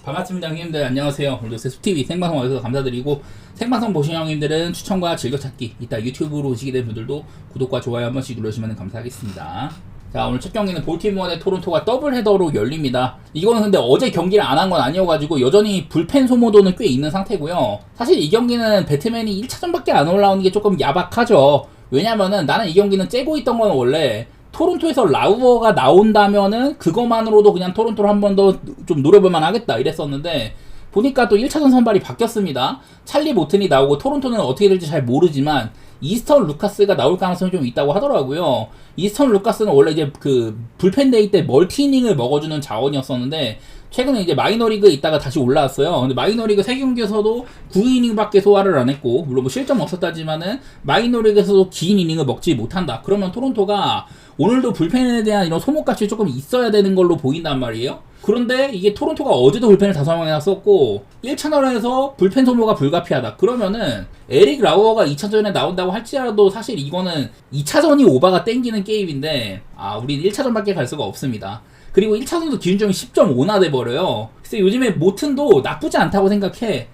반갑습니다 형님들. 안녕하세요. 오늘도 세수TV 생방송 와주셔서 감사드리고, 생방송 보신 형님들은 추천과 즐겨찾기, 이따 유튜브로 오시게 된 분들도 구독과 좋아요 한 번씩 눌러주시면 감사하겠습니다. 자, 오늘 첫 경기는 볼티모어 대 토론토가 더블 헤더로 열립니다. 이거는 근데 어제 경기를 안 한 건 아니어가지고 여전히 불펜 소모도는 꽤 있는 상태고요. 사실 이 경기는 배트맨이 1차전밖에 안 올라오는 게 조금 야박하죠. 왜냐면은 나는 이 경기는 째고 있던 건 원래 토론토에서 라우어가 나온다면은 그것만으로도 그냥 토론토를 한 번 더 좀 노려볼만 하겠다 이랬었는데, 보니까 또 1차전 선발이 바뀌었습니다. 찰리 모튼이 나오고, 토론토는 어떻게 될지 잘 모르지만 이스턴 루카스가 나올 가능성이 좀 있다고 하더라고요. 이스턴 루카스는 원래 이제 그 불펜데이 때 멀티 이닝을 먹어주는 자원이었었는데, 최근에 이제 마이너리그에 있다가 다시 올라왔어요. 근데 마이너리그 3경기에서도 9이닝밖에 소화를 안 했고, 물론 뭐 실점 없었다지만은 마이너리그에서도 긴 이닝을 먹지 못한다. 그러면 토론토가 오늘도 불펜에 대한 이런 소모값이 조금 있어야 되는 걸로 보인단 말이에요. 그런데 이게 토론토가 어제도 불펜을 5명이나 썼고 1차전에서 불펜 소모가 불가피하다. 그러면은 에릭 라우어가 2차전에 나온다고 할지라도 사실 이거는 2차전이 오바가 땡기는 게임인데, 우린 1차전밖에 갈 수가 없습니다. 그리고 1차전도 기준점이 10.5나 돼버려요. 글쎄 요즘에 모튼도 나쁘지 않다고 생각해.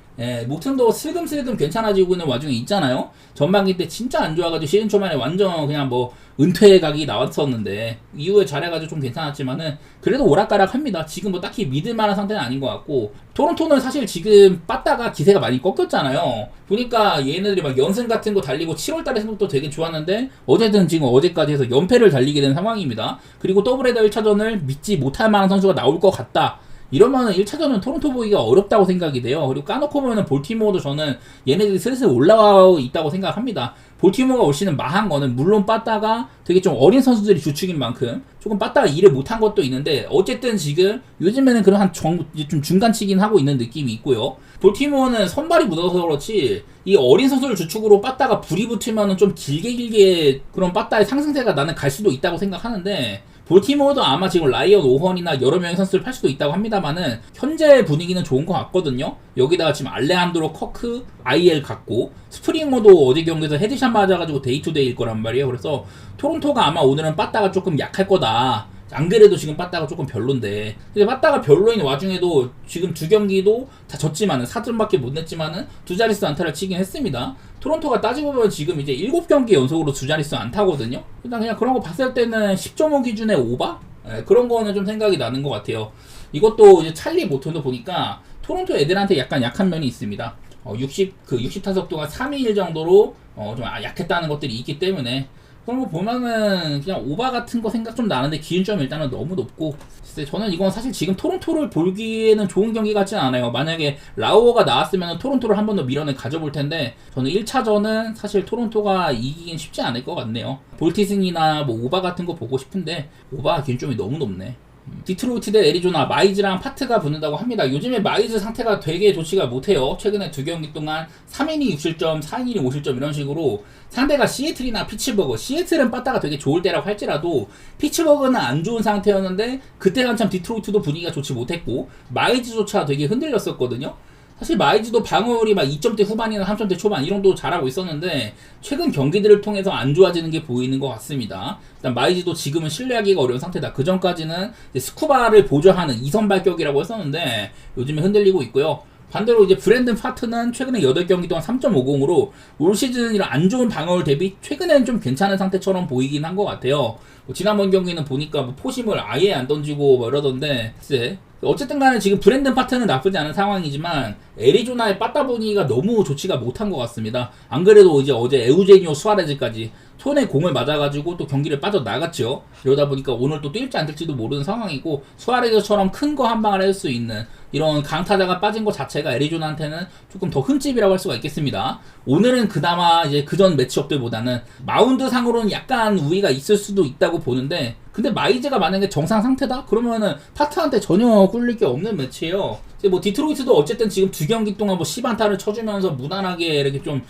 모튼도 슬금슬금 괜찮아지고 있는 와중에 있잖아요. 전반기 때 진짜 안 좋아가지고 시즌 초반에 완전 그냥 뭐 은퇴각이 나왔었는데 이후에 잘해가지고 좀 괜찮았지만은 그래도 오락가락합니다. 지금 뭐 딱히 믿을만한 상태는 아닌 것 같고, 토론토는 사실 지금 빠따가 기세가 많이 꺾였잖아요. 보니까 얘네들이 막 연승 같은 거 달리고 7월달에 성적도 되게 좋았는데 어제든 지금 어제까지 해서 연패를 달리게 된 상황입니다. 그리고 더블헤더 1차전을 믿지 못할 만한 선수가 나올 것 같다. 이러면은 1차전은 토론토 보기가 어렵다고 생각이 돼요. 그리고 까놓고 보면은 볼티모어도 저는 얘네들이 슬슬 올라와 있다고 생각합니다. 볼티모어가 올 시즌 망한 거는 물론 빠따가 되게 좀 어린 선수들이 주축인 만큼 조금 빠따가 일을 못한 것도 있는데, 어쨌든 지금 요즘에는 그런 좀 중간치긴 하고 있는 느낌이 있고요. 볼티모어는 선발이 묻어서 그렇지 이 어린 선수를 주축으로 빠따가 불이 붙으면은 좀 길게 그런 빠따의 상승세가 나는 갈 수도 있다고 생각하는데, 볼티모어도 아마 지금 라이언 오헌이나 여러 명의 선수를 팔 수도 있다고 합니다만은 현재 분위기는 좋은 것 같거든요. 여기다가 지금 알레한드로 커크, IL 같고, 스프링어도 어제 경기에서 헤드샷 맞아가지고 데이투데이일 거란 말이에요. 그래서 토론토가 아마 오늘은 빠따가 조금 약할 거다. 안 그래도 지금 빠따가 조금 별론데, 근데 빠따가 별로인 와중에도 지금 두 경기도 다 졌지만은 4점밖에 못 냈지만은 두 자릿수 안타를 치긴 했습니다. 토론토가 따지고 보면 지금 이제 7경기 연속으로 두 자릿수 안타거든요. 일단 그냥 그런 거 봤을 때는 10.5 기준의 오바? 그런 거는 좀 생각이 나는 것 같아요. 이것도 이제 찰리 모턴도 보니까 토론토 애들한테 약간 약한 면이 있습니다. 60타석도가 3일 정도로 좀 약했다는 것들이 있기 때문에, 그런 거 보면은 그냥 오바 같은 거 생각 좀 나는데 기준점이 일단은 너무 높고, 저는 이건 사실 지금 토론토를 보기에는 좋은 경기 같지는 않아요. 만약에 라우어가 나왔으면 토론토를 한 번 더 밀어내 가져볼 텐데, 저는 1차전은 사실 토론토가 이기긴 쉽지 않을 것 같네요. 볼티승이나 뭐 오바 같은 거 보고 싶은데 오바 기준점이 너무 높네. 디트로이트 대 애리조나, 마이즈랑 파트가 붙는다고 합니다. 요즘에 마이즈 상태가 되게 좋지가 못해요. 최근에 두 경기 동안 3이닝 6실점, 4이닝 5실점 이런 식으로 상대가 시애틀이나 피츠버그, 시애틀은 빠따가 되게 좋을 때라고 할지라도 피츠버그는 안 좋은 상태였는데 그때 한참 디트로이트도 분위기가 좋지 못했고 마이즈조차 되게 흔들렸었거든요. 사실 마이즈도 방어율이 막 2점대 후반이나 3점대 초반 이 정도 잘하고 있었는데 최근 경기들을 통해서 안 좋아지는 게 보이는 것 같습니다. 일단 마이즈도 지금은 신뢰하기가 어려운 상태다. 그 전까지는 스쿠바를 보조하는 2선발격이라고 했었는데 요즘에 흔들리고 있고요. 반대로 이제 브랜든 파트는 최근에 8경기 동안 3.50으로 올 시즌 이런 안 좋은 방어율 대비 최근에는 좀 괜찮은 상태처럼 보이긴 한 것 같아요. 지난번 경기는 보니까 포심을 아예 안 던지고 이러던데, 글쎄. 어쨌든 간에 지금 브랜든 파트는 나쁘지 않은 상황이지만 애리조나의 빠따 분위기가 너무 좋지가 못한 것 같습니다. 안 그래도 이제 어제 에우제니오 수아레즈까지 손에 공을 맞아가지고 또 경기를 빠져나갔죠. 이러다 보니까 오늘 또 뛸지 안 뛸지도 모르는 상황이고, 수아레즈처럼 큰 거 한 방을 할 수 있는 이런 강타자가 빠진 것 자체가 애리조나한테는 조금 더 흠집이라고 할 수가 있겠습니다. 오늘은 그나마 이제 그전 매치업들보다는 마운드 상으로는 약간 우위가 있을 수도 있다고 보는데, 근데 마이즈가 만약에 정상 상태다? 그러면은 파트한테 전혀 꿀릴 게 없는 매치예요. 뭐 디트로이트도 어쨌든 지금 두 경기 동안 뭐 10안타를 쳐주면서 무난하게 이렇게 좀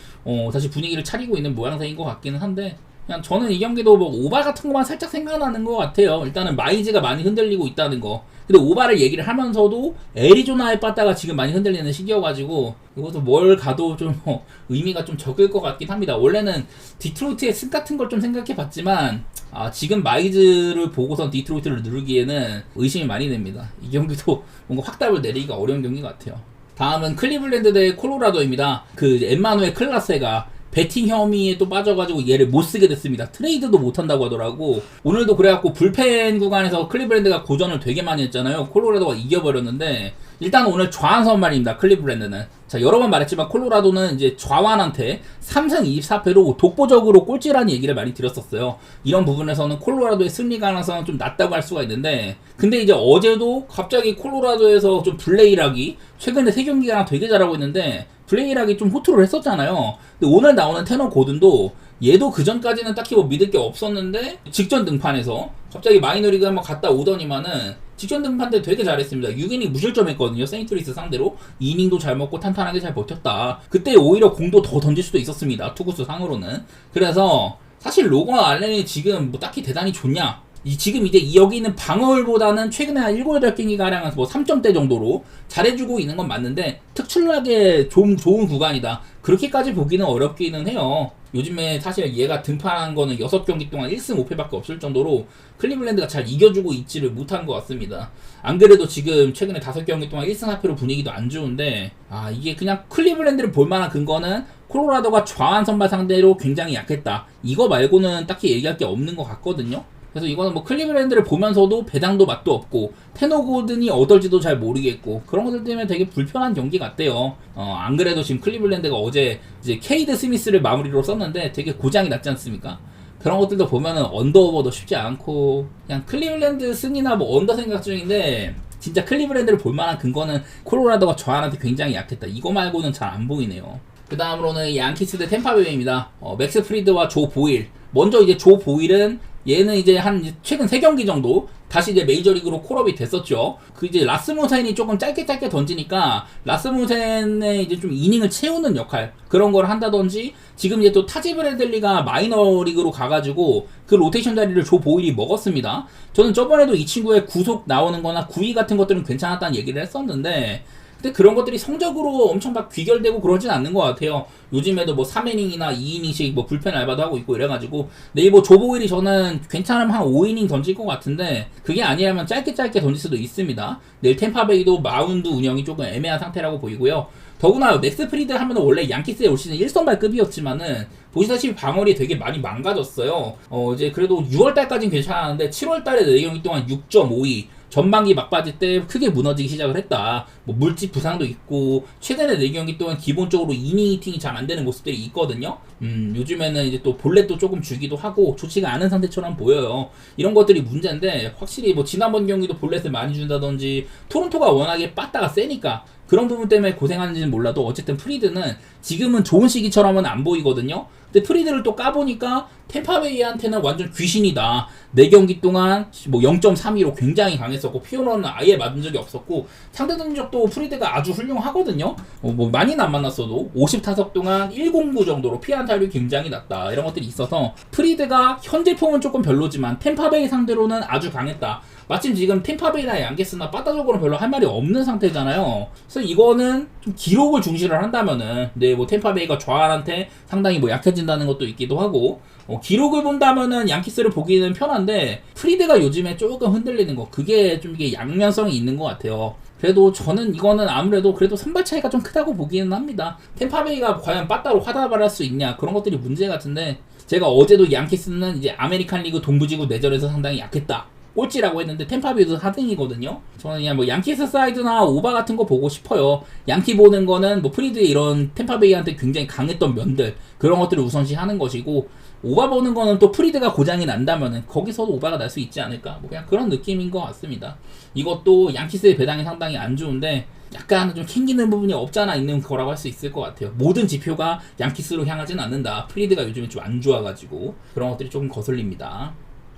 다시 분위기를 차리고 있는 모양새인 것 같기는 한데, 그냥 저는 이 경기도 뭐 오바 같은 것만 살짝 생각나는 것 같아요. 일단은 마이즈가 많이 흔들리고 있다는 거. 근데 오바를 얘기를 하면서도 애리조나에 빠따가 지금 많이 흔들리는 시기여가지고 이것도 뭘 가도 좀 의미가 좀 적을 것 같긴 합니다. 원래는 디트로이트의 승 같은 걸 좀 생각해봤지만 지금 마이즈를 보고선 디트로이트를 누르기에는 의심이 많이 됩니다. 이 경기도 뭔가 확답을 내리기가 어려운 경기 같아요. 다음은 클리블랜드 대 콜로라도입니다. 그 엠마누엘 클라세가 배팅 혐의에 또 빠져가지고 얘를 못 쓰게 됐습니다. 트레이드도 못 한다고 하더라고. 오늘도 그래갖고 불펜 구간에서 클리블랜드가 고전을 되게 많이 했잖아요. 콜로라도가 이겨버렸는데 일단 오늘 좌완 선발입니다. 클리블랜드는. 자, 여러 번 말했지만 콜로라도는 이제 좌완한테 3승 24패로 독보적으로 꼴찌라는 얘기를 많이 드렸었어요. 이런 부분에서는 콜로라도의 승리 가능성은 좀 낮다고 할 수가 있는데, 근데 이제 어제도 갑자기 콜로라도에서 좀 블레이락이 최근에 3경기가 되게 잘하고 있는데 블레이락이 좀 호투를 했었잖아요. 근데 오늘 나오는 테너 고든도 얘도 그 전까지는 딱히 뭐 믿을 게 없었는데 직전 등판에서 갑자기 마이너리그 한번 갔다 오더니만은 직전 등판 때 되게 잘했습니다. 6이닝 무실점했거든요. 세인트루이스 상대로 2이닝도 잘 먹고 탄탄하게 잘 버텼다. 그때 오히려 공도 더 던질 수도 있었습니다. 투구수 상으로는. 그래서 사실 로건 알렌이 지금 뭐 딱히 대단히 좋냐? 지금 이제 여기는 방어율보다는 최근에 한 7, 8경기 가량 뭐 3점대 정도로 잘해주고 있는 건 맞는데 특출나게 좋은 구간이다. 그렇게까지 보기는 어렵기는 해요. 요즘에 사실 얘가 등판한 거는 6경기 동안 1승 5패밖에 없을 정도로 클리블랜드가 잘 이겨주고 있지를 못한 것 같습니다. 안 그래도 지금 최근에 5경기 동안 1승 4패로 분위기도 안 좋은데 이게 그냥 클리블랜드를 볼만한 근거는 콜로라도가 좌완 선발 상대로 굉장히 약했다. 이거 말고는 딱히 얘기할 게 없는 것 같거든요. 그래서 이거는 뭐 클리블랜드를 보면서도 배당도 맛도 없고 테너 고든이 어떨지도 잘 모르겠고 그런 것들 때문에 되게 불편한 경기 같대요. 안 그래도 지금 클리블랜드가 어제 이제 케이드 스미스를 마무리로 썼는데 되게 고장이 났지 않습니까? 그런 것들도 보면은 언더오버도 쉽지 않고 그냥 클리블랜드 승이나 뭐 언더 생각 중인데 진짜 클리블랜드를 볼만한 근거는 콜로라도가 좌완한테 굉장히 약했다. 이거 말고는 잘 안 보이네요. 그 다음으로는 양키스 대 템파베이입니다. 맥스 프리드와 조 보일. 먼저 이제 조 보일은 얘는 이제 한 최근 3경기 정도 다시 이제 메이저리그로 콜업이 됐었죠. 그 이제 라스무센이 조금 짧게 던지니까 라스무센의 이제 좀 이닝을 채우는 역할 그런 걸 한다든지 지금 이제 또 타지 브래들리가 마이너리그로 가가지고 그 로테이션 자리를 조 보일이 먹었습니다. 저는 저번에도 이 친구의 구속 나오는 거나 구위 같은 것들은 괜찮았다는 얘기를 했었는데 근데 그런 것들이 성적으로 엄청 막 귀결되고 그러진 않는 것 같아요. 요즘에도 뭐 3이닝이나 2이닝씩 뭐 불펜 알바도 하고 있고 이래가지고 내일 뭐 조보일이 저는 괜찮으면 한 5이닝 던질 것 같은데 그게 아니라면 짧게 던질 수도 있습니다. 내일 템파베이도 마운드 운영이 조금 애매한 상태라고 보이고요. 더구나 맥스 프리드 하면 원래 양키스의 올 시즌 1선발급이었지만은 보시다시피 방어리 되게 많이 망가졌어요. 이제 그래도 6월달까지는 괜찮았는데 7월달에 4경기 동안 6.52 전반기 막바지 때 크게 무너지기 시작을 했다. 뭐 물집 부상도 있고 최근에 4경기 동안 기본적으로 이닝 히팅이 잘 안되는 모습들이 있거든요. 요즘에는 이제 또 볼넷도 조금 주기도 하고 좋지가 않은 상태처럼 보여요. 이런 것들이 문제인데 확실히 뭐 지난번 경기도 볼넷을 많이 준다든지 토론토가 워낙에 빠따가 세니까 그런 부분 때문에 고생하는지는 몰라도 어쨌든 프리드는 지금은 좋은 시기처럼은 안 보이거든요. 근데 프리드를 또 까보니까 템파베이한테는 완전 귀신이다. 4경기 동안 뭐 0.32로 굉장히 강했었고 피오너는 아예 맞은 적이 없었고 상대 던적도 프리드가 아주 훌륭하거든요. 뭐 많이는 안 만났어도 50타석 동안 109 정도로 피안타율이 굉장히 낮다. 이런 것들이 있어서 프리드가 현재 폼은 조금 별로지만 템파베이 상대로는 아주 강했다. 마침 지금 템파베이나 양키스나 빠따적으로는 별로 할 말이 없는 상태잖아요. 그래서 이거는 좀 기록을 중시를 한다면은 뭐 템파베이가 좌완한테 상당히 뭐 약해진다는 것도 있기도 하고 기록을 본다면은 양키스를 보기는 편한데 프리드가 요즘에 조금 흔들리는 거 그게 좀 이게 양면성이 있는 것 같아요. 그래도 저는 이거는 아무래도 그래도 선발 차이가 좀 크다고 보기는 합니다. 템파베이가 과연 빠따로 화답을 할 수 있냐 그런 것들이 문제 같은데 제가 어제도 양키스는 이제 아메리칸 리그 동부지구 내전에서 상당히 약했다. 꼴찌라고 했는데 템파베이도 4등이거든요. 저는 그냥 뭐 양키스 사이드나 오바 같은 거 보고 싶어요. 양키 보는 거는 뭐 프리드의 이런 템파베이한테 굉장히 강했던 면들 그런 것들을 우선시 하는 것이고 오바 보는 거는 또 프리드가 고장이 난다면은 거기서도 오바가 날 수 있지 않을까 뭐 그냥 그런 느낌인 것 같습니다. 이것도 양키스의 배당이 상당히 안 좋은데 약간 좀 캥기는 부분이 없잖아 있는 거라고 할 수 있을 것 같아요. 모든 지표가 양키스로 향하진 않는다. 프리드가 요즘에 좀 안 좋아가지고 그런 것들이 조금 거슬립니다.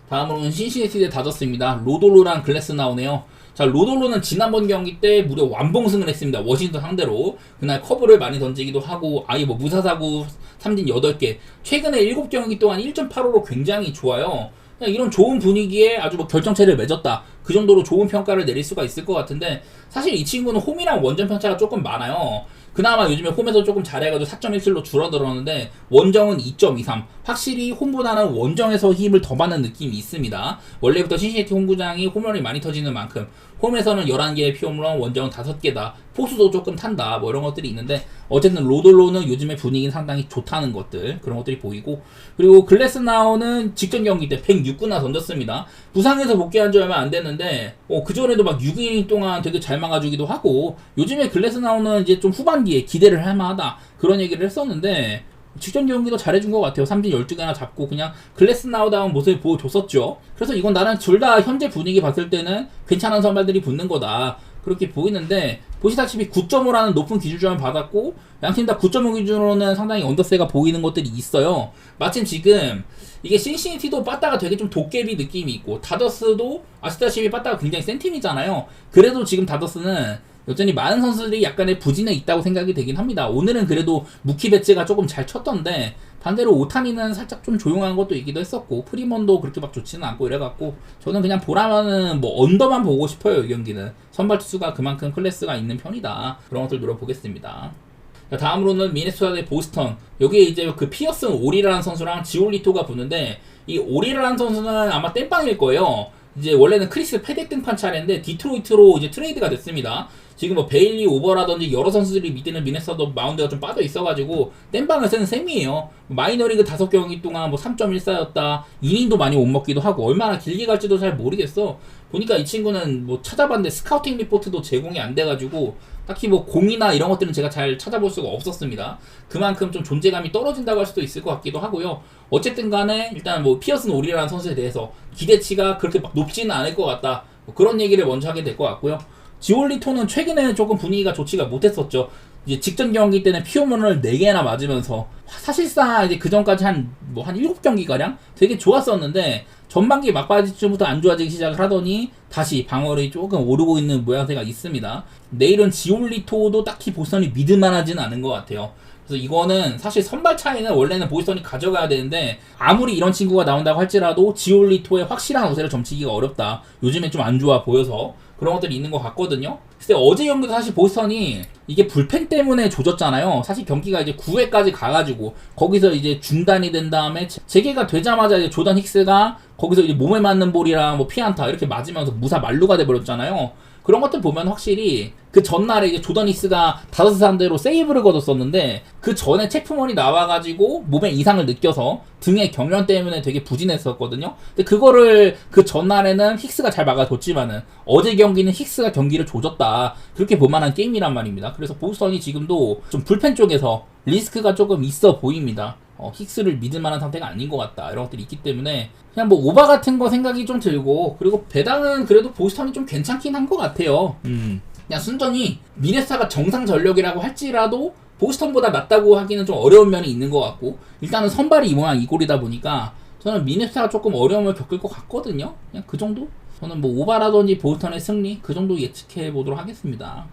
다음으로는 신시내티 대 다저스입니다. 로돌로랑 글래스 나오네요. 자, 로돌로는 지난번 경기 때 무려 완봉승을 했습니다. 워싱턴 상대로. 그날 커브를 많이 던지기도 하고 아예 뭐 무사사구 삼진 8개. 최근에 7경기 동안 1.85로 굉장히 좋아요. 그냥 이런 좋은 분위기에 아주 뭐 결정체를 맺었다. 그 정도로 좋은 평가를 내릴 수가 있을 것 같은데 사실 이 친구는 홈이랑 원정 편차가 조금 많아요. 그나마 요즘에 홈에서 조금 잘해가지고 4.17로 줄어들었는데 원정은 2.23. 확실히 홈보다는 원정에서 힘을 더 받는 느낌이 있습니다. 원래부터 신시내티 홈구장이 홈런이 많이 터지는 만큼 홈에서는 11개의 피홈런, 원정은 5개다. 포수도 조금 탄다. 뭐 이런 것들이 있는데 어쨌든 로돌로는 요즘에 분위기는 상당히 좋다는 것들 그런 것들이 보이고 그리고 글래스나우는 직전 경기 때 106구나 던졌습니다. 부상에서 복귀한 지 얼마 안 됐는데 그전에도 막 6이닝 동안 되게 잘 막아주기도 하고 요즘에 글래스나우는 이제 좀 후반기에 기대를 할 만하다 그런 얘기를 했었는데 직전 경기도 잘해준 것 같아요. 삼진 12개나 잡고 그냥 글래스나우다운 모습을 보여줬었죠. 그래서 이건 나는 둘 다 현재 분위기 봤을 때는 괜찮은 선발들이 붙는 거다 그렇게 보이는데 보시다시피 9.5라는 높은 기준점을 받았고 양팀 다 9.5 기준으로는 상당히 언더세가 보이는 것들이 있어요. 마침 지금 이게 신시내티도 빠따가 되게 좀 도깨비 느낌이 있고 다저스도 아시다시피 빠따가 굉장히 센 팀이잖아요. 그래도 지금 다저스는 여전히 많은 선수들이 약간의 부진에 있다고 생각이 되긴 합니다. 오늘은 그래도 무키 배츠가 조금 잘 쳤던데 반대로 오타니는 살짝 좀 조용한 것도 있기도 했었고 프리먼도 그렇게 막 좋지는 않고 이래갖고 저는 그냥 보라면은 뭐 언더만 보고 싶어요. 이 경기는 선발 투수가 그만큼 클래스가 있는 편이다 그런 것들 노려보겠습니다. 자, 다음으로는 미네소타 대 보스턴. 여기에 이제 그 피어슨 오리라는 선수랑 지올리토가 붙는데 이 오리라는 선수는 아마 땜빵일 거예요. 이제 원래는 크리스 패덱 등판 차례인데 디트로이트로 이제 트레이드가 됐습니다. 지금 뭐 베일리 오버라든지 여러 선수들이 밑에는 미네소타도 마운드가 좀 빠져 있어가지고 땜빵을 쓰는 셈이에요. 마이너리그 5경기 동안 뭐 3.14였다 이닝도 많이 못 먹기도 하고 얼마나 길게 갈지도 잘 모르겠어. 보니까 이 친구는 뭐 찾아봤는데 스카우팅 리포트도 제공이 안 돼가지고 딱히 뭐 공이나 이런 것들은 제가 잘 찾아볼 수가 없었습니다. 그만큼 좀 존재감이 떨어진다고 할 수도 있을 것 같기도 하고요. 어쨌든 간에 일단 뭐 피어슨 오리라는 선수에 대해서 기대치가 그렇게 막 높지는 않을 것 같다. 뭐 그런 얘기를 먼저 하게 될 것 같고요. 지올리토는 최근에 조금 분위기가 좋지가 못했었죠. 이제 직전 경기 때는 피홈런을 4개나 맞으면서 사실상 이제 그 전까지 한 7경기가량 되게 좋았었는데 전반기 막바지쯤부터 안 좋아지기 시작을 하더니 다시 방어력이 조금 오르고 있는 모양새가 있습니다. 내일은 지올리토도 딱히 보스턴이 믿을만하지는 않은 것 같아요. 그래서 이거는 사실 선발 차이는 원래는 보스턴이 가져가야 되는데 아무리 이런 친구가 나온다고 할지라도 지올리토의 확실한 우세를 점치기가 어렵다. 요즘에 좀 안 좋아 보여서 그런 것들이 있는 것 같거든요. 근데 어제 경기도 사실 보스턴이 이게 불펜 때문에 조졌잖아요. 사실 경기가 이제 9회까지 가가지고 거기서 이제 중단이 된 다음에 재개가 되자마자 이제 조던 힉스가 거기서 이제 몸에 맞는 볼이랑 뭐 피안타 이렇게 맞으면서 무사 만루가 돼버렸잖아요. 그런 것들 보면 확실히 그 전날에 이제 조던 힉스가 다저스 상대로 세이브를 거뒀었는데 그 전에 체프먼이 나와가지고 몸에 이상을 느껴서 등의 경련 때문에 되게 부진했었거든요. 근데 그거를 그 전날에는 힉스가 잘 막아줬지만은 어제 경기는 힉스가 경기를 조졌다. 그렇게 볼만한 게임이란 말입니다. 그래서 보스턴이 지금도 좀 불펜 쪽에서 리스크가 조금 있어 보입니다. 힉스를 믿을 만한 상태가 아닌 것 같다. 이런 것들이 있기 때문에 그냥 뭐 오바 같은 거 생각이 좀 들고 그리고 배당은 그래도 보스턴이 좀 괜찮긴 한 것 같아요. 그냥 순전히 미네소타가 정상 전력이라고 할지라도 보스턴보다 낫다고 하기는 좀 어려운 면이 있는 것 같고 일단은 선발이 이 모양 이 꼴이다 보니까 저는 미네소타가 조금 어려움을 겪을 것 같거든요. 그냥 그 정도? 저는 뭐 오바라든지 보스턴의 승리 그 정도 예측해 보도록 하겠습니다.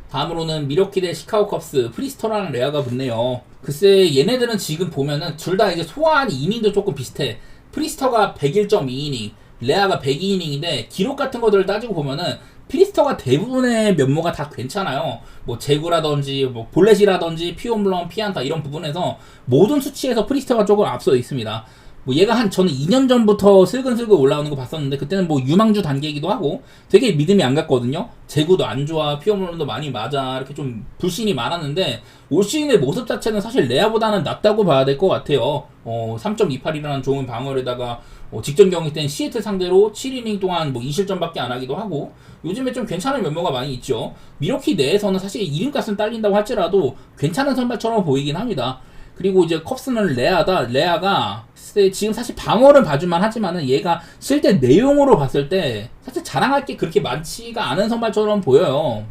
다음으로는 미러키 대 시카고 컵스 프리스터랑 레아가 붙네요. 글쎄 얘네들은 지금 보면은 둘 다 이제 소화한 이닝도 조금 비슷해. 프리스터가 101.2이닝 레아가 102이닝인데 기록 같은 것들을 따지고 보면은 프리스터가 대부분의 면모가 다 괜찮아요. 뭐 제구라든지 뭐 볼넷이라든지 피홈런 피안타 이런 부분에서 모든 수치에서 프리스터가 조금 앞서 있습니다. 뭐 얘가 저는 2년 전부터 슬근슬근 올라오는 거 봤었는데 그때는 뭐 유망주 단계이기도 하고 되게 믿음이 안 갔거든요. 제구도 안 좋아, 피홈런도 많이 맞아 이렇게 좀 불신이 많았는데 올 시즌의 모습 자체는 사실 레아보다는 낫다고 봐야 될 것 같아요. 3.28이라는 좋은 방어에다가 직전 경기 때는 시애틀 상대로 7이닝 동안 뭐 2실점밖에 안 하기도 하고 요즘에 좀 괜찮은 면모가 많이 있죠. 미러키 내에서는 사실 이름값은 딸린다고 할지라도 괜찮은 선발처럼 보이긴 합니다. 그리고 이제 컵스는 레아가 지금 사실 방어를 봐줄만 하지만은 얘가 실제 내용으로 봤을 때 사실 자랑할 게 그렇게 많지가 않은 선발처럼 보여요.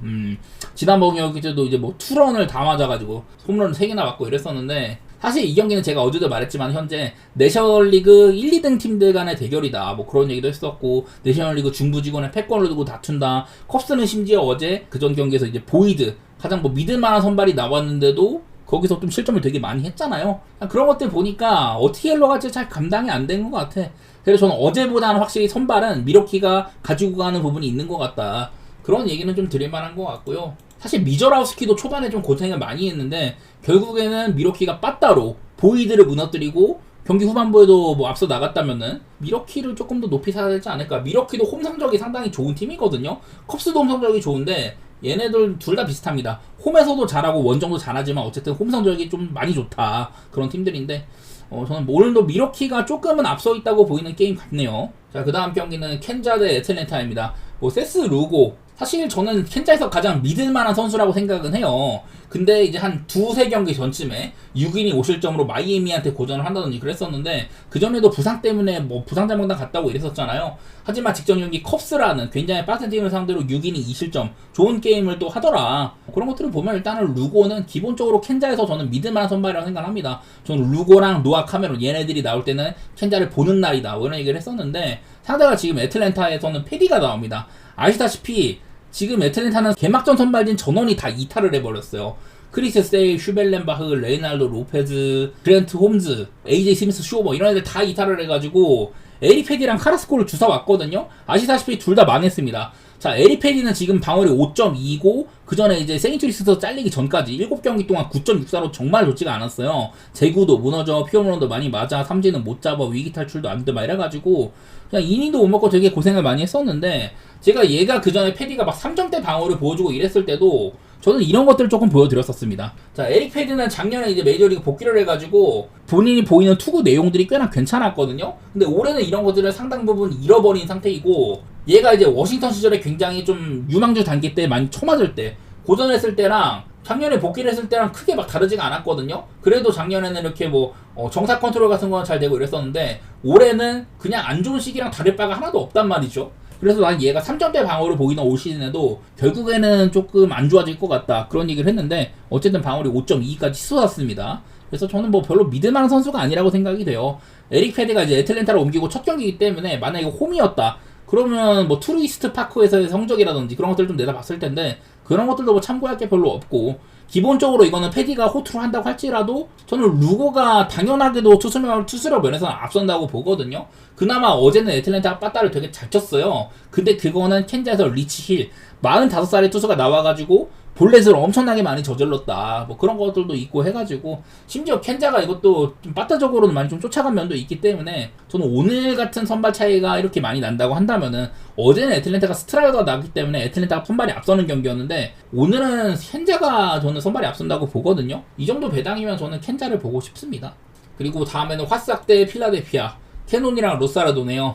지난번 경기 때도 이제 뭐 투런을 다 맞아가지고 홈런을 3개나 맞고 이랬었는데 사실 이 경기는 제가 어제도 말했지만 현재 내셔널리그 1, 2등 팀들 간의 대결이다. 뭐 그런 얘기도 했었고, 내셔널리그 중부직원의 패권을 두고 다툰다. 컵스는 심지어 어제 그전 경기에서 이제 보이드 가장 뭐 믿을만한 선발이 나왔는데도 거기서 좀 실점을 되게 많이 했잖아요. 그런 것들 보니까 어떻게 흘러갈지 잘 감당이 안 된 것 같아. 그래서 저는 어제보다는 확실히 선발은 미러키가 가지고 가는 부분이 있는 것 같다. 그런 얘기는 좀 드릴 만한 것 같고요. 사실 미저라우스키도 초반에 좀 고생을 많이 했는데 결국에는 미러키가 빠따로 보이드를 무너뜨리고 경기 후반부에도 뭐 앞서 나갔다면은 미러키를 조금 더 높이 사야 되지 않을까. 미러키도 홈 성적이 상당히 좋은 팀이거든요. 컵스도 홈 성적이 좋은데 얘네들 둘 다 비슷합니다. 홈에서도 잘하고 원정도 잘하지만 어쨌든 홈 성적이 좀 많이 좋다. 그런 팀들인데 저는 오늘도 미러키가 조금은 앞서 있다고 보이는 게임 같네요. 자, 그 다음 경기는 켄자 대 애틀랜타입니다. 뭐 세스 루고, 사실 저는 켄자에서 가장 믿을만한 선수라고 생각은 해요. 근데 이제 한 두세 경기 전쯤에 6인이 5실점으로 마이애미한테 고전을 한다든지 그랬었는데, 그전에도 부상 때문에 뭐 부상자 명단 갔다고 이랬었잖아요. 하지만 직전 경기 컵스라는 굉장히 빡센 팀을 상대로 6인이 2실점 좋은 게임을 또 하더라. 그런 것들을 보면 일단은 루고는 기본적으로 켄자에서 저는 믿을만한 선발이라고 생각합니다. 저는 루고랑 노아 카메론 얘네들이 나올 때는 켄자를 보는 날이다 이런 얘기를 했었는데, 상대가 지금 애틀랜타에서는 패디가 나옵니다. 아시다시피 지금 애틀랜타는 개막전 선발진 전원이 다 이탈을 해버렸어요. 크리스 세일, 슈벨렌바흐, 레이날도 로페즈, 그랜트 홈즈, AJ 스미스 쇼버 이런 애들 다 이탈을 해가지고 에릭 패디랑 카라스코를 주워왔거든요. 아시다시피 둘 다 망했습니다. 자, 에릭 패디는 지금 방어율이 5.2고 그 전에 이제 세인트루이스에서 잘리기 전까지 7경기 동안 9.64로 정말 좋지가 않았어요. 제구도 무너져, 피어물론도 많이 맞아, 삼진은 못 잡아, 위기 탈출도 안 돼 막 이래가지고 그냥 이닝도 못 먹고 되게 고생을 많이 했었는데, 제가 얘가 그 전에 패디가 막 3점대 방어를 보여주고 이랬을 때도 저는 이런 것들을 조금 보여드렸었습니다. 자, 에릭 패디는 작년에 이제 메이저리그 복귀를 해가지고 본인이 보이는 투구 내용들이 꽤나 괜찮았거든요. 근데 올해는 이런 것들을 상당 부분 잃어버린 상태이고, 얘가 이제 워싱턴 시절에 굉장히 좀 유망주 단계 때 많이 쳐맞을 때 고전했을 때랑 작년에 복귀를 했을 때랑 크게 막 다르지가 않았거든요. 그래도 작년에는 이렇게 뭐 정사 컨트롤 같은 건 잘 되고 이랬었는데, 올해는 그냥 안 좋은 시기랑 다를 바가 하나도 없단 말이죠. 그래서 난 얘가 3점대 방어를 보이는 올 시즌에도 결국에는 조금 안 좋아질 것 같다 그런 얘기를 했는데, 어쨌든 방어율이 5.2까지 치솟았습니다. 그래서 저는 뭐 별로 믿을만한 선수가 아니라고 생각이 돼요. 에릭 패디가 이제 애틀랜타로 옮기고 첫 경기이기 때문에 만약에 홈이었다 그러면 뭐 투루이스트 파크에서의 성적이라든지 그런 것들 좀 내다봤을 텐데, 그런 것들도 뭐 참고할 게 별로 없고, 기본적으로 이거는 패디가 호투를 한다고 할지라도 저는 루고가 당연하게도 투수력 면에서는 앞선다고 보거든요. 그나마 어제는 애틀랜타 빠따를 되게 잘 쳤어요. 근데 그거는 켄자에서 리치 힐 45살의 투수가 나와가지고 볼넷을 엄청나게 많이 저질렀다 뭐 그런 것들도 있고 해가지고, 심지어 켄자가 이것도 좀 빠따적으로는 많이 좀 쫓아간 면도 있기 때문에 저는 오늘 같은 선발 차이가 이렇게 많이 난다고 한다면은, 어제는 애틀랜타가 스트라이더가 나기 때문에 애틀랜타가 선발이 앞서는 경기였는데 오늘은 켄자가 저는 선발이 앞선다고 보거든요. 이 정도 배당이면 저는 켄자를 보고 싶습니다. 그리고 다음에는 화싹 대 필라델피아, 캐논이랑 루사르도네요.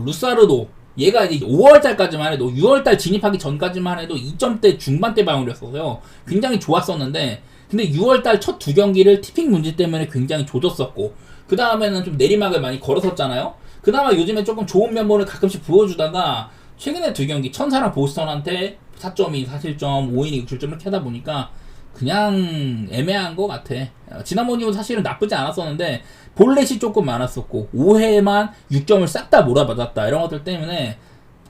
루사르도 얘가 이제 5월달까지만 해도, 6월달 진입하기 전까지만 해도 2점대 중반대 방어율이었어요. 굉장히 좋았었는데, 근데 6월달 첫 두 경기를 티핑 문제 때문에 굉장히 조졌었고, 그 다음에는 좀 내리막을 많이 걸었었잖아요. 그나마 요즘에 조금 좋은 면모를 가끔씩 보여주다가 최근에 두 경기 천사랑 보스턴한테 4.2, 4실점, 5이닝 6실점 이렇게 하다 보니까 그냥 애매한 것 같아. 지난번이도 사실은 나쁘지 않았었는데 볼넷이 조금 많았었고 5회에만 6점을 싹 다 몰아받았다 이런 것들 때문에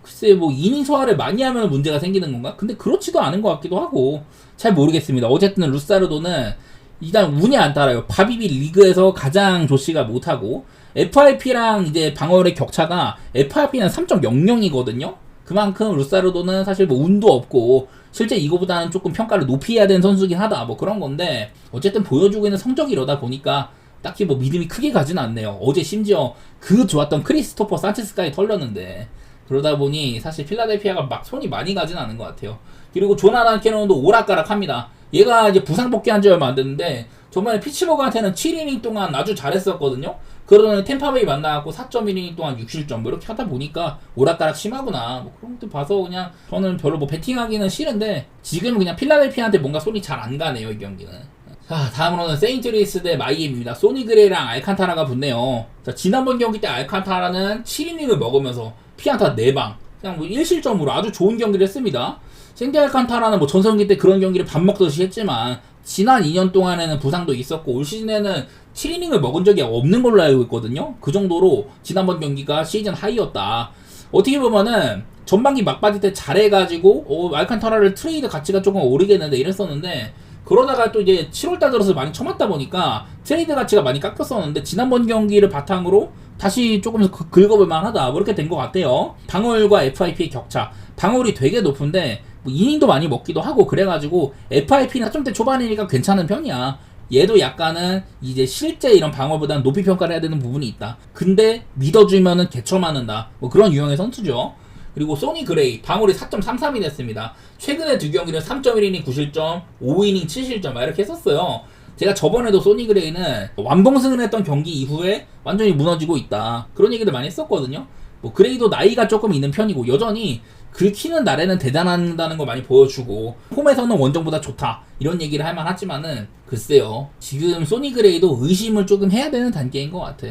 글쎄 뭐 이닝 소화를 많이 하면 문제가 생기는 건가? 근데 그렇지도 않은 것 같기도 하고 잘 모르겠습니다. 어쨌든 루사르도는 일단 운이 안 따라요. 바비비 리그에서 가장 조시가 못하고, FRP랑 이제 방어율의 격차가 FRP는 3.00이거든요. 그만큼 루사르도는 사실 뭐 운도 없고 실제 이거보다는 조금 평가를 높이 해야 되는 선수긴 하다 뭐 그런 건데, 어쨌든 보여주고 있는 성적이 이러다 보니까 딱히 뭐 믿음이 크게 가지는 않네요. 어제 심지어 그 좋았던 크리스토퍼 산체스까지 털렸는데, 그러다 보니 사실 필라델피아가 막 손이 많이 가진 않은 것 같아요. 그리고 조나단 캐논도 오락가락합니다. 얘가 이제 부상 복귀한 지 얼마 안 됐는데 저번에 피츠버그한테는 7이닝 동안 아주 잘했었거든요. 그러더니 템파베이 만나갖고 4.1이닝 동안 6실점 뭐 이렇게 하다 보니까 오락가락 심하구나 뭐 그런 것도 봐서 그냥 저는 별로 뭐 배팅하기는 싫은데, 지금은 그냥 필라델피아한테 뭔가 손이 잘 안 가네요 이 경기는. 자, 다음으로는 세인트루이스 대 마이애미입니다. 소니 그레이랑 알칸타라가 붙네요. 자, 지난번 경기 때 알칸타라는 7이닝을 먹으면서 피안타 4방 그냥 뭐 1실점으로 아주 좋은 경기를 했습니다. 생디 알칸타라는 뭐 전성 경기 때 그런 경기를 밥 먹듯이 했지만 지난 2년 동안에는 부상도 있었고 올 시즌에는 7이닝을 먹은 적이 없는 걸로 알고 있거든요. 그 정도로 지난번 경기가 시즌 하이였다. 어떻게 보면은 전반기 막바지 때 잘해가지고 알칸타라를 트레이드 가치가 조금 오르겠는데 이랬었는데 그러다가 또 이제 7월달 들어서 많이 쳐맞다 보니까 트레이드 가치가 많이 깎였었는데 지난번 경기를 바탕으로 다시 조금 긁어볼만 하다. 뭐 이렇게 된 것 같아요. 방울과 FIP의 격차. 방울이 되게 높은데 뭐 이닝도 많이 먹기도 하고 그래가지고 FIP는 4점대 초반이니까 괜찮은 편이야. 얘도 약간은 이제 실제 이런 방어보다는 높이 평가를 해야 되는 부분이 있다. 근데 믿어주면은 개처맞는다. 뭐 그런 유형의 선수죠. 그리고 소니 그레이 방울이 4.33이 됐습니다. 최근에 두 경기는 3.1이닝 9실점, 5이닝 7실점 이렇게 했었어요. 제가 저번에도 소니 그레이는 완봉승을 했던 경기 이후에 완전히 무너지고 있다. 그런 얘기들 많이 했었거든요. 뭐 그레이도 나이가 조금 있는 편이고 여전히 긁히는 날에는 대단하다는 거 많이 보여주고 홈에서는 원정보다 좋다 이런 얘기를 할 만하지만은 글쎄요 지금 소니 그레이도 의심을 조금 해야 되는 단계인 것 같아.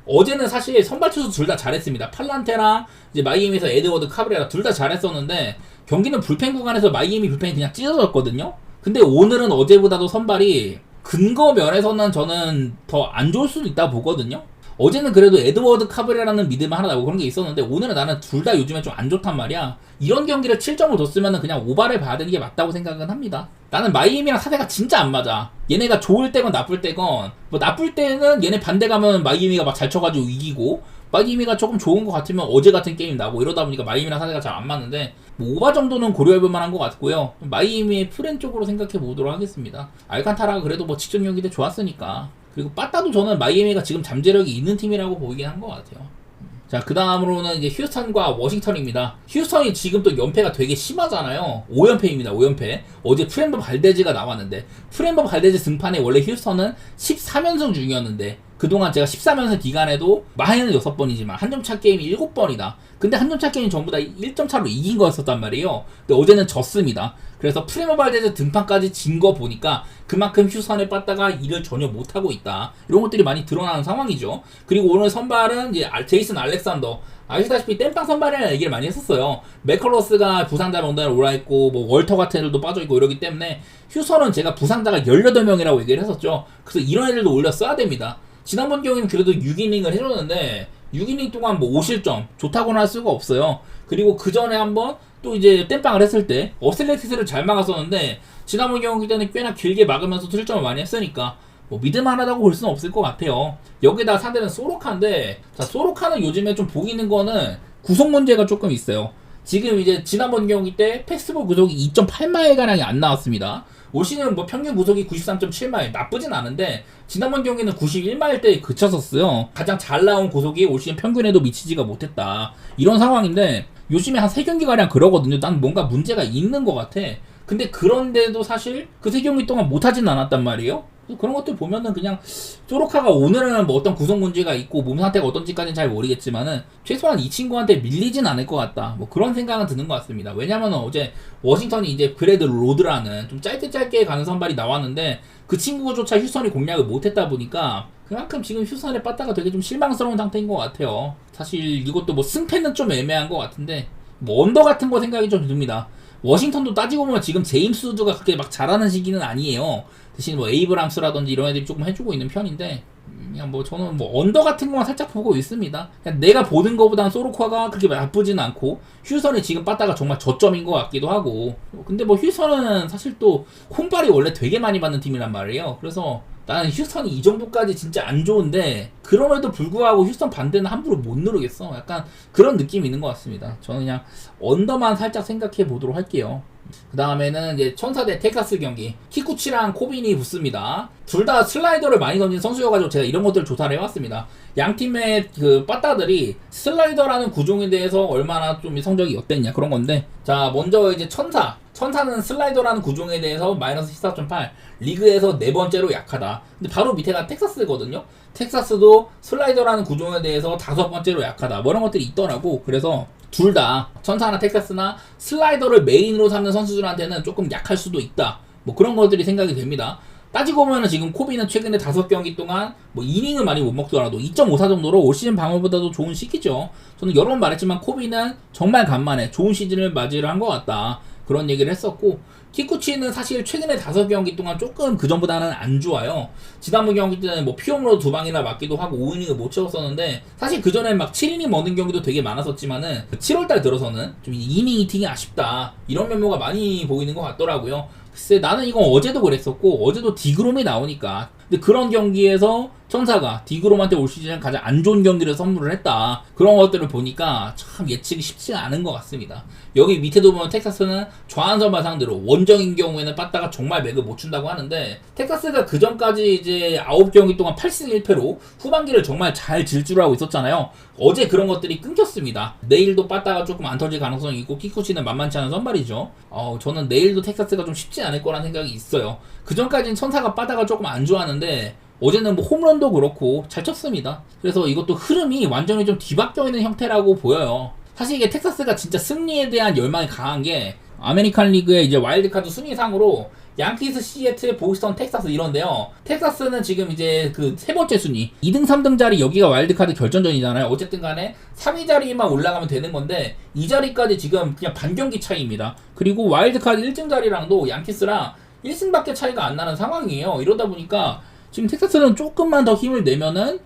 어제는 사실 선발 투수 둘 다 잘했습니다. 팔란테랑 이제 마이애미에서 에드워드 카브레라 둘 다 잘했었는데 경기는 불펜 구간에서 마이애미 불펜이 그냥 찢어졌거든요. 근데 오늘은 어제보다도 선발이 근거 면에서는 저는 더 안 좋을 수도 있다 보거든요. 어제는 그래도 에드워드 카브레라는 믿음 하나 나고 그런 게 있었는데 오늘은 나는 둘 다 요즘에 좀 안 좋단 말이야. 이런 경기를 7점을 줬으면 그냥 오바를 봐야 되는 게 맞다고 생각은 합니다. 나는 마이애미랑 사대가 진짜 안 맞아. 얘네가 좋을 때건 나쁠 때건 뭐 나쁠 때는 얘네 반대 가면 마이애미가 막 잘 쳐가지고 이기고 마이애미가 조금 좋은 것 같으면 어제 같은 게임 나고 이러다 보니까 마이애미랑 사대가 잘 안 맞는데 뭐 오바 정도는 고려해볼 만한 것 같고요. 마이애미의 프렌 쪽으로 생각해 보도록 하겠습니다. 알칸타라가 그래도 뭐 직전 경기 때 좋았으니까. 그리고 빠따도 저는 마이애미가 지금 잠재력이 있는 팀이라고 보이긴 한 것 같아요. 자, 그 다음으로는 이제 휴스턴과 워싱턴입니다. 휴스턴이 지금 또 연패가 되게 심하잖아요. 5연패입니다, 5연패. 어제 프렌버 발데즈가 나왔는데, 프렌버 발데즈 등판에 원래 휴스턴은 14연승 중이었는데, 그동안 제가 13연승 기간에도 마이너는 6번이지만, 한 점 차 게임이 7번이다. 근데 한 점 차 게임이 전부 다 1점 차로 이긴 거였었단 말이에요. 근데 어제는 졌습니다. 그래서 프렌버 발데즈 등판까지 진 거 보니까, 그만큼 휴스턴에 빠따가 일을 전혀 못하고 있다. 이런 것들이 많이 드러나는 상황이죠. 그리고 오늘 선발은 이제 제이슨 알렉산더. 아시다시피 땜빵 선발이라는 얘기를 많이 했었어요. 맥컬러스가 부상자 명단에 올라있고 뭐 월터 같은 애들도 빠져있고 이러기 때문에 휴스턴은 제가 부상자가 18명이라고 얘기를 했었죠. 그래서 이런 애들도 올려 써야 됩니다. 지난번 경기는 그래도 6이닝을 해줬는데 6이닝 동안 뭐 5실점 좋다고는 할 수가 없어요. 그리고 그 전에 한번 또 이제 땜빵을 했을 때 어슬레티스를 잘 막았었는데 지난번 경기 때는 꽤나 길게 막으면서 실점을 많이 했으니까 뭐 믿을만하다고 볼 수는 없을 것 같아요. 여기다 상대는 소로카인데 자 소로카는 요즘에 좀 보이는 거는 구속 문제가 조금 있어요. 지금 이제 지난번 경기 때 패스볼 구속이 2.8마일 가량이 안 나왔습니다. 올 시즌 뭐 평균 구속이 93.7마일 나쁘진 않은데 지난번 경기는 91마일 때 그쳤었어요. 가장 잘 나온 구속이 올 시즌 평균에도 미치지가 못했다. 이런 상황인데 요즘에 한 3경기 가량 그러거든요. 난 뭔가 문제가 있는 것 같아. 근데 그런데도 사실 그 3경기 동안 못하진 않았단 말이에요. 그런 것들 보면은 그냥 소로카가 오늘은 뭐 어떤 구성 문제가 있고 몸 상태가 어떤지까지는 잘 모르겠지만은 최소한 이 친구한테 밀리진 않을 것 같다. 뭐 그런 생각은 드는 것 같습니다. 왜냐면은 어제 워싱턴이 이제 브래드 로드라는 좀 짧게 가는 선발이 나왔는데 그 친구조차 휴스턴이 공략을 못했다 보니까 그만큼 지금 휴스턴의 빠따가 되게 좀 실망스러운 상태인 것 같아요. 사실 이것도 뭐 승패는 좀 애매한 것 같은데 뭐 언더 같은 거 생각이 좀 듭니다. 워싱턴도 따지고 보면 지금 제임스 우드가 그렇게 막 잘하는 시기는 아니에요. 대신 뭐 에이브람스라든지 이런 애들이 조금 해주고 있는 편인데 그냥 뭐 저는 뭐 언더 같은 거만 살짝 보고 있습니다. 그냥 내가 보는 거보단 소로카가 그렇게 나쁘진 않고 휴스턴이 지금 빠따가 정말 저점인 것 같기도 하고 근데 뭐 휴스턴은 사실 또 홈발이 원래 되게 많이 받는 팀이란 말이에요. 그래서 나는 휴스턴이 이 정도까지 진짜 안 좋은데 그럼에도 불구하고 휴스턴 반대는 함부로 못 누르겠어. 약간 그런 느낌이 있는 것 같습니다. 저는 그냥 언더만 살짝 생각해 보도록 할게요. 그 다음에는 이제 천사 대 텍사스 경기 키쿠치랑 코빈이 붙습니다. 둘 다 슬라이더를 많이 던진 선수여가지고 제가 이런 것들을 조사를 해왔습니다. 양 팀의 그 빠따들이 슬라이더라는 구종에 대해서 얼마나 좀 성적이 어땠냐 그런 건데 자 먼저 이제 천사는 슬라이더라는 구종에 대해서 마이너스 14.8 리그에서 4번째로 약하다. 근데 바로 밑에가 텍사스거든요. 텍사스도 슬라이더라는 구종에 대해서 5번째로 약하다. 뭐 이런 것들이 있더라고. 그래서 둘 다 천사나 텍사스나 슬라이더를 메인으로 삼는 선수들한테는 조금 약할 수도 있다. 뭐 그런 것들이 생각이 됩니다. 따지고 보면 지금 코비는 최근에 5경기 동안 뭐 이닝을 많이 못 먹더라도 2.54 정도로 올 시즌 방어보다도 좋은 시기죠. 저는 여러 번 말했지만 코비는 정말 간만에 좋은 시즌을 맞이를 한 것 같다. 그런 얘기를 했었고, 키쿠치는 사실 최근에 5경기 동안 조금 그전보다는 안 좋아요. 지난번 경기 때는 뭐 피홈으로 2방이나 맞기도 하고 5이닝을 못 채웠었는데, 사실 그전엔 막 7이닝 먹는 경기도 되게 많았었지만은 7월달 들어서는 좀 2이닝 히팅이 아쉽다 이런 면모가 많이 보이는 것 같더라고요. 글쎄, 나는 이건 어제도 그랬었고, 어제도 디그롬이 나오니까. 근데 그런 경기에서 천사가 디그롬한테 올 시즌 가장 안 좋은 경기를 선물을 했다. 그런 것들을 보니까 참 예측이 쉽지가 않은 것 같습니다. 여기 밑에도 보면 텍사스는 좌완선발 상대로 원정인 경우에는 빠따가 정말 맥을 못 춘다고 하는데, 텍사스가 그 전까지 이제 9경기 동안 8승 1패로 후반기를 정말 잘 질주하고 있었잖아요. 어제 그런 것들이 끊겼습니다. 내일도 빠따가 조금 안 터질 가능성이 있고, 키쿠치는 만만치 않은 선발이죠. 저는 내일도 텍사스가 좀 쉽지 않을 거라는 생각이 있어요. 그 전까지는 천사가 빠따가 조금 안 좋았는데, 어제는 뭐 홈런도 그렇고 잘 쳤습니다. 그래서 이것도 흐름이 완전히 좀 뒤바뀌어 있는 형태라고 보여요. 사실 이게 텍사스가 진짜 승리에 대한 열망이 강한 게, 아메리칸 리그의 이제 와일드카드 순위상으로 양키스, 시애틀, 보스턴, 텍사스 이런데요. 텍사스는 지금 이제 그 세 번째 순위 2등 3등 자리, 여기가 와일드카드 결전전이잖아요. 어쨌든 간에 3위 자리만 올라가면 되는 건데, 이 자리까지 지금 그냥 반경기 차이입니다. 그리고 와일드카드 1등 자리랑도 양키스랑 1승밖에 차이가 안 나는 상황이에요. 이러다 보니까 지금 텍사스는 조금만 더 힘을 내면은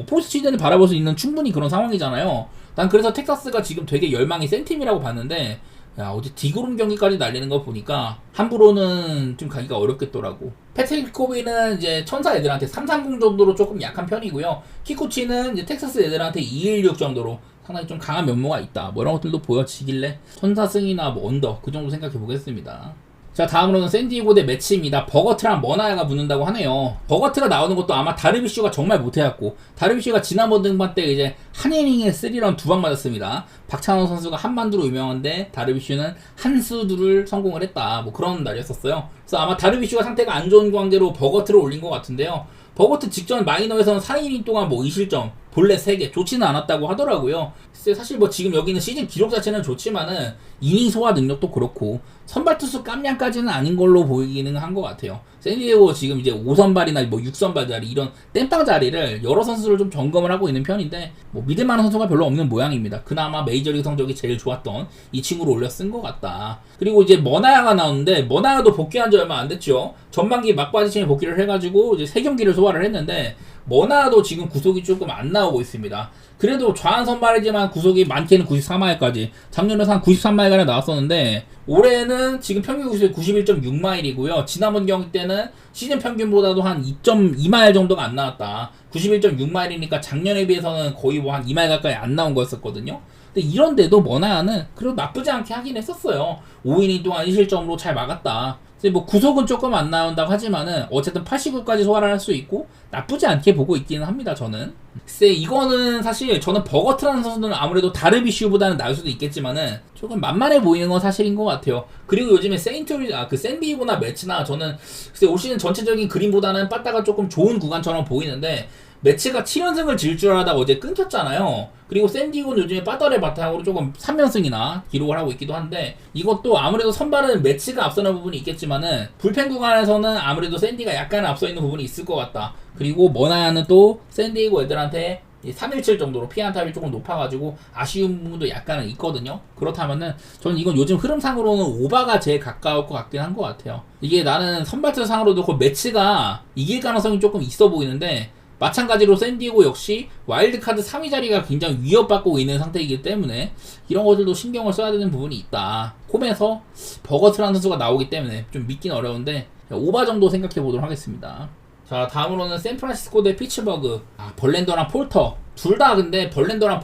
포스트 시즌을 바라볼 수 있는 충분히 그런 상황이잖아요. 난 그래서 텍사스가 지금 되게 열망이 센 팀이라고 봤는데, 야, 어제 디그롬 경기까지 날리는 거 보니까 함부로는 좀 가기가 어렵겠더라고. 패트릭 코비는 이제 천사 애들한테 330 정도로 조금 약한 편이고요. 키쿠치는 이제 텍사스 애들한테 216 정도로 상당히 좀 강한 면모가 있다. 뭐 이런 것들도 보여지길래 천사 승이나 뭐 언더 그 정도 생각해 보겠습니다. 자, 다음으로는 샌디에고 대 매치입니다. 버거트랑 머나야가 붙는다고 하네요. 버거트가 나오는 것도 아마 다르비슈가 정말 못해갖고, 다르비슈가 지난번 등판 때 이제 한 이닝에 3런 2방 맞았습니다. 박찬호 선수가 한만두로 유명한데 다르비슈는 한수두를 성공을 했다. 뭐 그런 날이었었어요. 그래서 아마 다르비슈가 상태가 안 좋은 관계로 버거트를 올린 것 같은데요. 버거트 직전 마이너에서는 4이닝 동안 뭐 2실점, 볼넷 3개 좋지는 않았다고 하더라고요. 사실 뭐 지금 여기는 시즌 기록 자체는 좋지만은 이닝 소화 능력도 그렇고 선발 투수 깜냥까지는 아닌 걸로 보이기는 한 것 같아요. 샌디에고 지금 이제 5선발이나 뭐 6선발 자리 이런 땜빵 자리를 여러 선수를 좀 점검을 하고 있는 편인데, 뭐 믿을만한 선수가 별로 없는 모양입니다. 그나마 메이저리그 성적이 제일 좋았던 이 친구를 올려 쓴 것 같다. 그리고 이제 머나야가 나오는데, 머나야도 복귀한 지 얼마 안 됐죠. 전반기 막바지쯤에 복귀를 해가지고 이제 3경기를 소화를 했는데, 머나야도 지금 구속이 조금 안 나오고 있습니다. 그래도 좌완 선발이지만 구속이 많게는 93마일까지, 작년에는 한 93마일가량 나왔었는데, 올해는 지금 평균 구속이 91.6마일이고요. 지난번 경기 때는 시즌 평균보다도 한 2.2마일 정도가 안 나왔다. 91.6마일이니까 작년에 비해서는 거의 뭐 한 2마일 가까이 안 나온 거였었거든요. 근데 이런데도 머나야는 그래도 나쁘지 않게 하긴 했었어요. 5이닝 동안 1실점으로 잘 막았다. 뭐 구속은 조금 안 나온다고 하지만은 어쨌든 89까지 소화를 할 수 있고 나쁘지 않게 보고 있기는 합니다. 저는 글쎄, 이거는 사실 저는 버거트라는 선수는 아무래도 다르비슈보다는 나을 수도 있겠지만은 조금 만만해 보이는 건 사실인 것 같아요. 그리고 요즘에 샌디에고나 매치나, 저는 글쎄 올 시즌 전체적인 그림보다는 빠따가 조금 좋은 구간처럼 보이는데, 매치가 7연승을 질 줄 알았다가 어제 끊겼잖아요. 그리고 샌디에고는 요즘에 빠따를 바탕으로 조금 3연승이나 기록을 하고 있기도 한데, 이것도 아무래도 선발은 매치가 앞서는 부분이 있겠지만은 불펜 구간에서는 아무래도 샌디가 약간 앞서 있는 부분이 있을 것 같다. 그리고 머나야는 또 샌디에고 애들한테 317 정도로 피안타율이 조금 높아가지고 아쉬운 부분도 약간은 있거든요. 그렇다면은 저는 이건 요즘 흐름상으로는 오바가 제일 가까울 것 같긴 한 것 같아요. 이게 나는 선발투 상으로도 그 매치가 이길 가능성이 조금 있어 보이는데, 마찬가지로 샌디에고 역시 와일드카드 3위 자리가 굉장히 위협받고 있는 상태이기 때문에 이런 것들도 신경을 써야 되는 부분이 있다. 홈에서 버거트라는 선수가 나오기 때문에 좀 믿긴 어려운데 오바 정도 생각해 보도록 하겠습니다. 자, 다음으로는 샌프란시스코 대 피츠버그. 벌랜더랑 폴터 둘 다, 근데 벌랜더나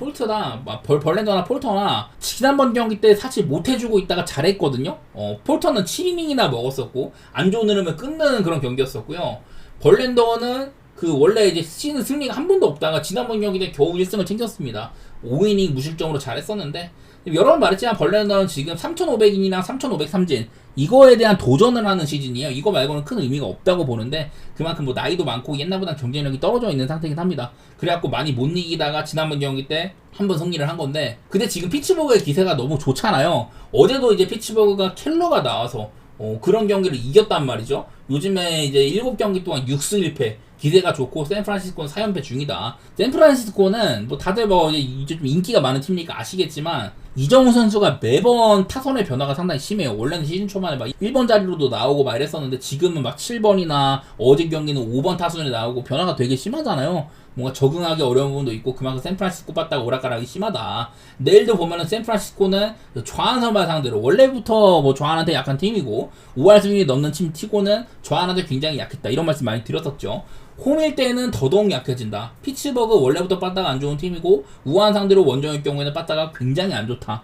폴터나 지난번 경기 때 사실 못해주고 있다가 잘했거든요. 폴터는 7이닝이나 먹었었고 안 좋은 흐름을 끊는 그런 경기였었고요. 벌랜더는 원래 이제 시즌 승리가 한 번도 없다가 지난번 경기 때 겨우 1승을 챙겼습니다. 5이닝 무실점으로 잘했었는데, 여러 번 말했지만 벌렌더는 지금 3,500인이랑 3,503진 이거에 대한 도전을 하는 시즌이에요. 이거 말고는 큰 의미가 없다고 보는데, 그만큼 뭐 나이도 많고 옛날보다 경쟁력이 떨어져 있는 상태이긴 합니다. 그래갖고 많이 못 이기다가 지난번 경기 때 한 번 승리를 한 건데, 근데 지금 피츠버그의 기세가 너무 좋잖아요. 어제도 이제 피츠버그가 켈러가 나와서 그런 경기를 이겼단 말이죠. 요즘에 이제 7경기 동안 6승 1패 기세가 좋고, 샌프란시스코는 4연패 중이다. 샌프란시스코는 뭐 다들 뭐 이제 좀 인기가 많은 팀이니까 아시겠지만 이정우 선수가 매번 타선의 변화가 상당히 심해요. 원래는 시즌 초반에 막 1번 자리로도 나오고 막 이랬었는데 지금은 막 7번이나 어제 경기는 5번 타선에 나오고 변화가 되게 심하잖아요. 뭔가 적응하기 어려운 부분도 있고 그만큼 샌프란시스코 빠따가 오락가락이 심하다. 내일도 보면은 샌프란시스코는 좌한 선발 상대로 원래부터 뭐 좌한한테 약한 팀이고 5할 승률이 넘는 팀 티고는 좌한한테 굉장히 약했다. 이런 말씀 많이 드렸었죠. 홈일 때는 더더욱 약해진다. 피츠버그 원래부터 빠따가 안 좋은 팀이고 우한 상대로 원정일 경우에는 빠따가 굉장히 안 좋다.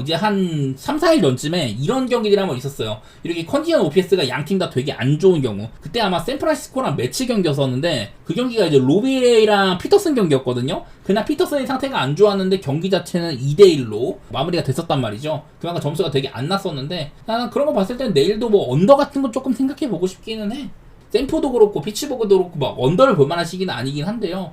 이제 한 3, 4일 전쯤에 이런 경기들이 한번 있었어요. 이렇게 컨디션 OPS가 양팀 다 되게 안 좋은 경우. 그때 아마 샌프란시스코랑 매치 경기였었는데 그 경기가 이제 로비레이랑 피터슨 경기였거든요. 그날 피터슨의 상태가 안 좋았는데 경기 자체는 2대1로 마무리가 됐었단 말이죠. 그만큼 점수가 되게 안 났었는데 나는 그런 거 봤을 땐 내일도 뭐 언더 같은 거 조금 생각해보고 싶기는 해. 샌포도 그렇고 피츠버그도 그렇고 막 언더를 볼만한 시기는 아니긴 한데요.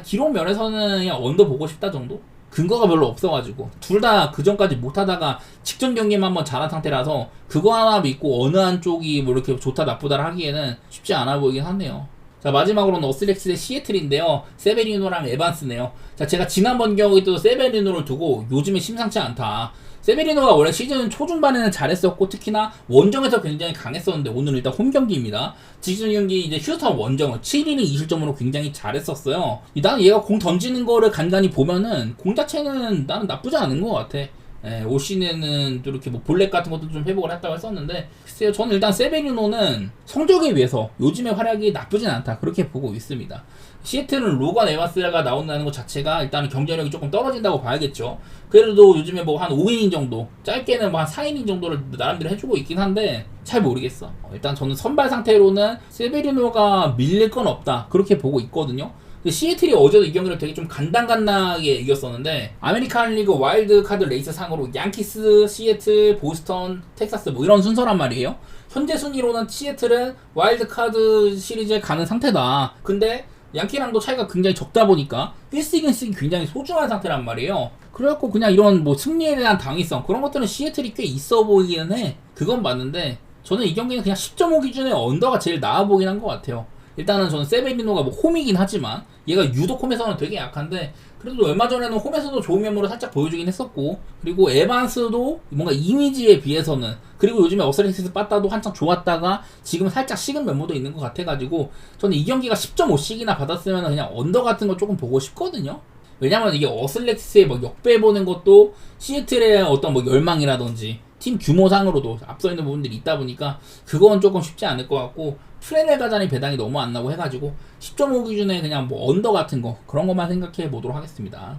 기록 면에서는 그냥 언더 보고 싶다 정도? 근거가 별로 없어가지고 둘 다 그 전까지 못하다가 직전 경기만 한번 잘한 상태라서 그거 하나 믿고 어느 한쪽이 뭐 이렇게 좋다 나쁘다를 하기에는 쉽지 않아 보이긴 하네요. 자, 마지막으로는 어슬렉스 대 시애틀인데요. 세베리노랑 에반스네요. 자, 제가 지난번 경기도 세베리노를 두고 요즘에 심상치 않다. 세베리노가 원래 시즌 초중반에는 잘했었고 특히나 원정에서 굉장히 강했었는데 오늘은 일단 홈 경기입니다. 지금 경기 이제 휴스턴 원정을 7이닝 2실점으로 굉장히 잘했었어요. 나는 얘가 공 던지는 거를 간간히 보면은 공 자체는 나는 나쁘지 않은 것 같아. 올 시즌에는 또 이렇게 뭐 볼넷 같은 것도 좀 회복을 했다고 했었는데 글쎄요, 저는 일단 세베리노는 성적에 비해서 요즘의 활약이 나쁘진 않다 그렇게 보고 있습니다. 시애틀은 로건 에반스가 나온다는 것 자체가 일단 경쟁력이 조금 떨어진다고 봐야겠죠. 그래도 요즘에 뭐 한 5이닝 정도, 짧게는 뭐 한 4이닝 정도를 나름대로 해주고 있긴 한데 잘 모르겠어. 일단 저는 선발 상태로는 세베리노가 밀릴 건 없다 그렇게 보고 있거든요. 시애틀이 어제도 이 경기를 되게 좀 간당간당하게 이겼었는데 아메리칸 리그 와일드 카드 레이스 상으로 양키스, 시애틀, 보스턴, 텍사스 뭐 이런 순서란 말이에요. 현재 순위로는 시애틀은 와일드 카드 시리즈에 가는 상태다. 근데 양키랑도 차이가 굉장히 적다 보니까 1승 굉장히 소중한 상태란 말이에요. 그래갖고 그냥 이런 뭐 승리에 대한 당위성 그런 것들은 시애틀이 꽤 있어 보이기는 해. 그건 맞는데 저는 이 경기는 그냥 10.5 기준의 언더가 제일 나아 보긴 한 것 같아요. 일단은 저는 세베리노가 뭐 홈이긴 하지만 얘가 유독 홈에서는 되게 약한데 그래도 얼마 전에는 홈에서도 좋은 면모를 살짝 보여주긴 했었고 그리고 에반스도 뭔가 이미지에 비해서는 그리고 요즘에 어슬렉스 빠따도 한창 좋았다가 지금 살짝 식은 면모도 있는 것 같아가지고 저는 이 경기가 10.5씩이나 받았으면 그냥 언더 같은 거 조금 보고 싶거든요. 왜냐면 이게 어슬렉스의 뭐 역배 보는 것도 시애틀의 어떤 뭐 열망이라든지 팀 규모상으로도 앞서 있는 부분들이 있다 보니까 그건 조금 쉽지 않을 것 같고 프레넬 가자니 배당이 너무 안 나고 해가지고 10.5 기준에 그냥 뭐 언더 같은 거 그런 것만 생각해 보도록 하겠습니다.